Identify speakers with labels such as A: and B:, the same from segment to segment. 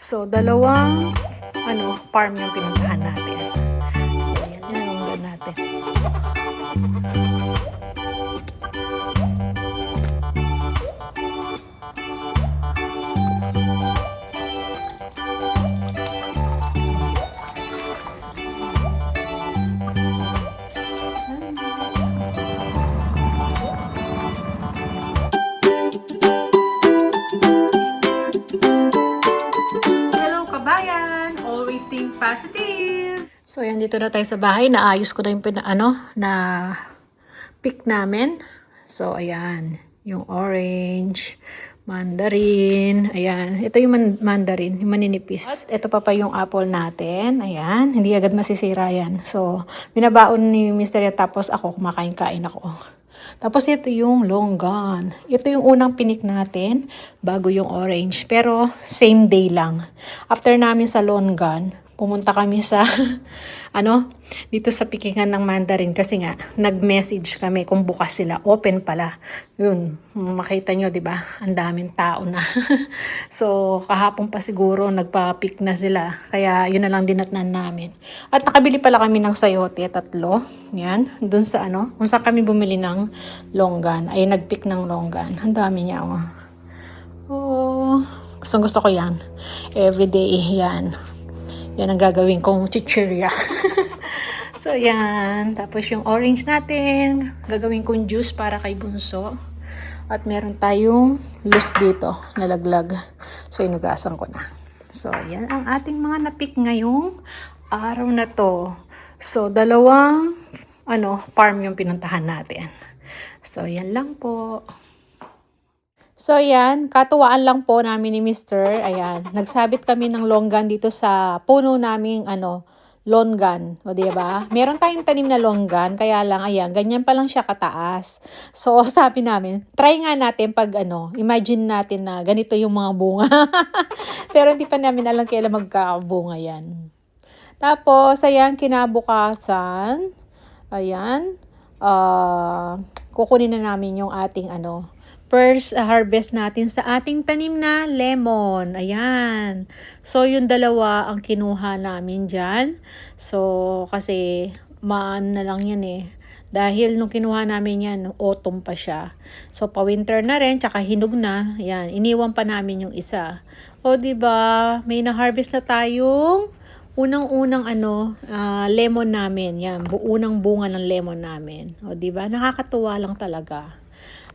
A: So, dalawang farm yung pinuntahan natin. So, yan yung lunggan natin.
B: Hello kabayan! Always think positive!
A: So, yan, dito na tayo sa bahay. Naayos ko na yung na pick namin. So, ayan. Yung orange, mandarin. Ayan. Ito yung mandarin, yung maninipis. At ito pa yung apple natin. Ayan. Hindi agad masisira yan. So, binabaon ni Mr. Yan, tapos ako, kumakain-kain ako. Tapos ito yung longgan. Ito yung unang pinik natin bago yung orange. Pero same day lang. After namin sa longgan, pumunta kami sa dito sa pikingan ng mandarin kasi nga nag-message kami kung bukas sila, open pala. Yun, makita nyo, 'di ba? Ang daming tao na. So, kahapon pa siguro nagpa-pick na sila. Kaya yun na lang dinatnan namin. At nakabili pala kami ng sayote, 3. Yan, dun sa kung saan kami bumili ng longgan. Ay nag-pick ng longgan. Ang dami niya, oh. Oh, gustong-gusto ko 'yan. Everyday 'yan. Yan ang gagawin kong chichirya. So, yan. Tapos yung orange natin, gagawin kong juice para kay Bunso. At meron tayong loose dito, nalaglag. So, inugasan ko na. So, yan ang ating mga na-pick ngayong araw na to. So, dalawang farm yung pinuntahan natin. So, yan lang po. So, yan. Katuwaan lang po namin ni Mr. Ayan. Nagsabit kami ng longgan dito sa puno naming longgan. O, diba? Meron tayong tanim na longgan. Kaya lang, ayan. Ganyan pa lang siya kataas. So, sabi namin, try nga natin pag imagine natin na ganito yung mga bunga. Pero hindi pa namin alam kailan magkakabunga yan. Tapos, ayan, kinabukasan. Ayan. Kukunin na namin yung ating first harvest natin sa ating tanim na lemon. Ayan. So, yung dalawa ang kinuha namin dyan. So, kasi maan na lang yan eh. Dahil nung kinuha namin yan, autumn pa siya. So, pa-winter na rin, tsaka hinog na. Ayan, iniwan pa namin yung isa. O, diba? May na-harvest na tayong unang-unang lemon namin. Yan, unang bunga ng lemon namin. O, diba? Nakakatuwa lang talaga.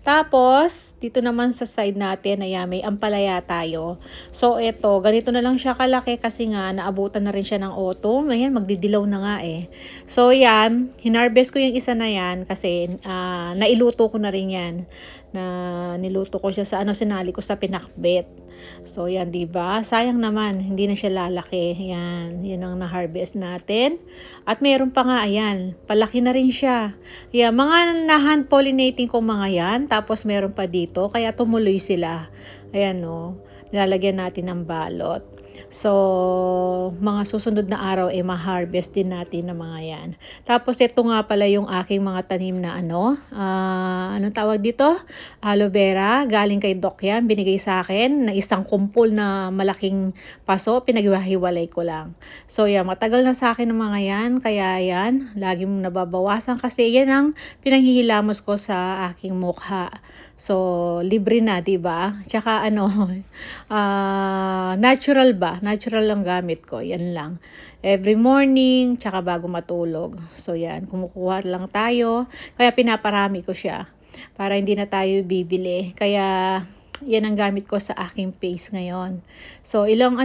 A: Tapos, dito naman sa side natin, ayan, may ampalaya tayo. So, eto, ganito na lang siya kalaki kasi nga, naabutan na rin siya ng autumn. Ayan, magdidilaw na nga eh. So, yan, hinarvest ko yung isa na yan kasi nailuto ko na rin yan. Niluto ko siya sa sinali ko sa pinakbet. So, yan, diba? Sayang naman, hindi na siya lalaki. Yan, yan ang na-harvest natin. At meron pa nga, ayan, palaki na rin siya. Yan, mga na-hand pollinating ko mga yan. Tapos meron pa dito, kaya tumuloy sila. Ayan nilalagyan natin ng balot. So, mga susunod na araw ma-harvest din natin ng mga yan. Tapos ito nga pala yung aking mga tanim na anong tawag dito? Aloe vera, galing kay Doc yan, binigay sa akin na isang kumpol na malaking paso, pinaghiwa-hiwalay ko lang. So, yan, matagal na sa akin ng mga yan, kaya yan, laging nababawasan kasi yan ang pinanghihilamos ko sa aking mukha. So, libre na, diba? Tsaka natural ba? Natural lang gamit ko. Yan lang. Every morning, tsaka bago matulog. So, yan. Kumukuha lang tayo. Kaya pinaparami ko siya. Para hindi na tayo bibili. Kaya, yan ang gamit ko sa aking face ngayon. So, ilang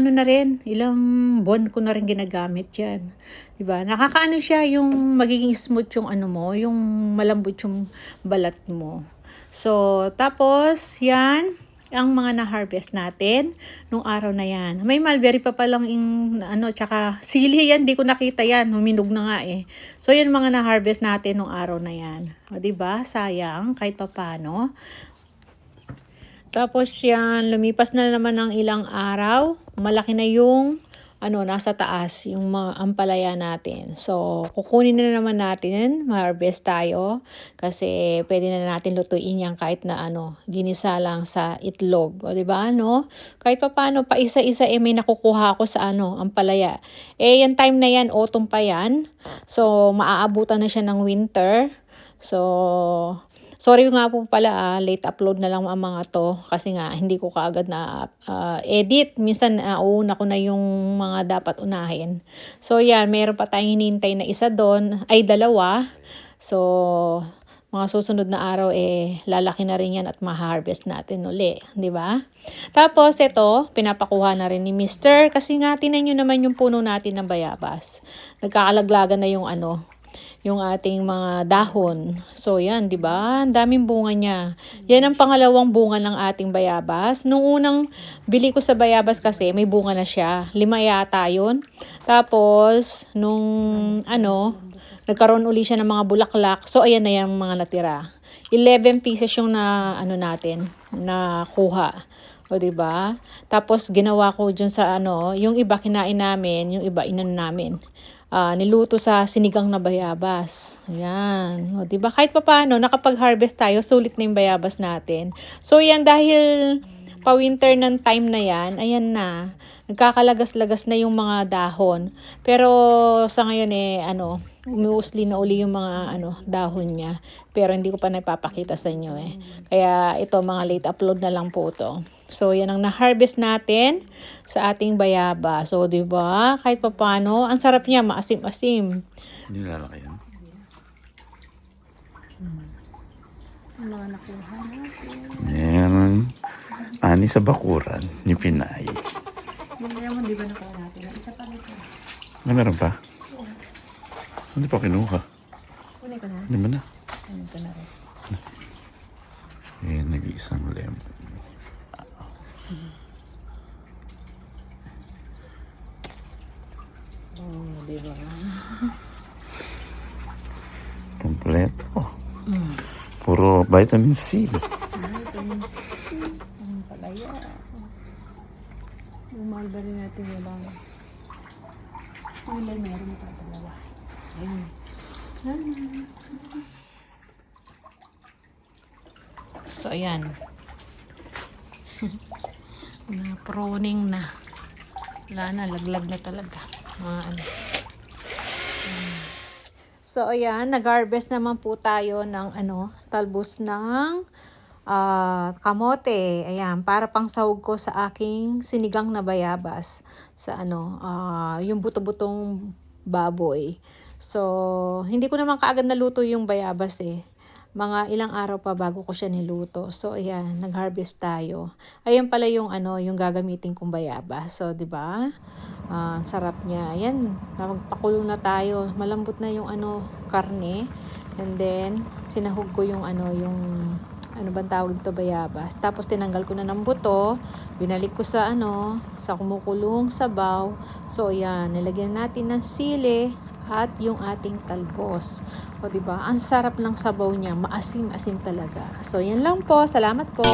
A: buwan ko na rin ginagamit yan. Diba? Nakakaano siya yung magiging smooth yung yung malambot yung balat mo. So, tapos, yan, ang mga na-harvest natin nung araw na yan. May mulberry pa palang tsaka sili yan, di ko nakita yan, huminog na nga eh. So, yan mga na-harvest natin nung araw na yan. O, diba? Sayang, kahit papano. Tapos yan, lumipas na naman ng ilang araw. Malaki na yung nasa taas yung mga ampalaya natin. So, kukunin na naman natin, ma-harvest tayo kasi pwede na natin lutuin yan kahit na ginisa lang sa itlog. O, diba, no? Kahit pa paano, pa isa-isa may nakukuha ako sa ampalaya. Yan time na yan, autumn pa yan. So, maaabutan na siya ng winter. So, sorry nga po pala, late upload na lang ang mga to kasi nga hindi ko kaagad na edit. Minsan una ko na yung mga dapat unahin. So yan, meron pa tayong hinintay na isa doon, ay dalawa. So mga susunod na araw lalaki na rin yan at ma-harvest natin uli, di ba? Tapos ito, pinapakuha na rin ni Mr. kasi nga tinan nyo naman yung puno natin ng bayabas. Nagkakalaglagan na yung ating mga dahon. So yan, 'di ba? Ang daming bunga niya. Yan ang pangalawang bunga ng ating bayabas. Nung unang bili ko sa bayabas kasi may bunga na siya. 5 yata 'yon. Tapos nung nagkaroon uli siya ng mga bulaklak. So ayan na yung mga natira. 11 pieces yung natin na kuha. O, diba? Tapos ginawa ko dyan sa yung iba kinain namin, yung iba namin. Niluto sa sinigang na bayabas. Ayan. O, diba? Kahit pa paano, nakapag-harvest tayo, sulit na yung bayabas natin. So, yan, dahil pa-winter ng time na yan, ayan na. Nagkakalagas-lagas na yung mga dahon. Pero, sa ngayon umuusli na uli yung mga dahon niya. Pero, hindi ko pa napapakita sa inyo Kaya, ito, mga late upload na lang po ito. So, yan ang na-harvest natin sa ating bayabas. So, diba? Kahit pa paano, ang sarap niya, maasim-asim.
C: Hindi lalaki yan.
A: Mga nakuha natin.
C: Yan ang ani sa bakuran ni Pinay.
A: Mamaya mo, di ba nakuha natin? Isa pa nito.
C: Meron pa? Hindi pa kinuha.
A: Kunin ko na.
C: Hindi mo na.
A: Kunin ko na rin.
C: Nag-iisang lemon.
A: Oh, di ba?
C: Kompleto. Puro vitamin C.
A: Vitamin C. Ang palaya. Umahal ba rin natin yung lang? Wala, meron pa dalawa. Ayun. So, ayan. Na-pruning na. Wala na, laglag na talaga. So, ayan, nag-harvest naman po tayo ng talbos ng kamote. Ayan, para pang sahog ko sa aking sinigang na bayabas. Sa yung buto-butong baboy. So, hindi ko naman kaagad naluto yung bayabas Mga ilang araw pa bago ko siya niluto. So, ayan, nag-harvest tayo. Ayan pala yung yung gagamitin kong bayabas. So, 'di ba? Sarap niya. Ayan, magpakulo na tayo. Malambot na yung karne. And then, sinahog ko yung yung bang tawag dito, bayabas. Tapos tinanggal ko na ng buto, binalik ko sa sa kumukulong sabaw. So ayan, nilagyan natin ng sili at yung ating talbos. O diba? Ang sarap ng sabaw niya, maasim-asim talaga. So yan lang po. Salamat po.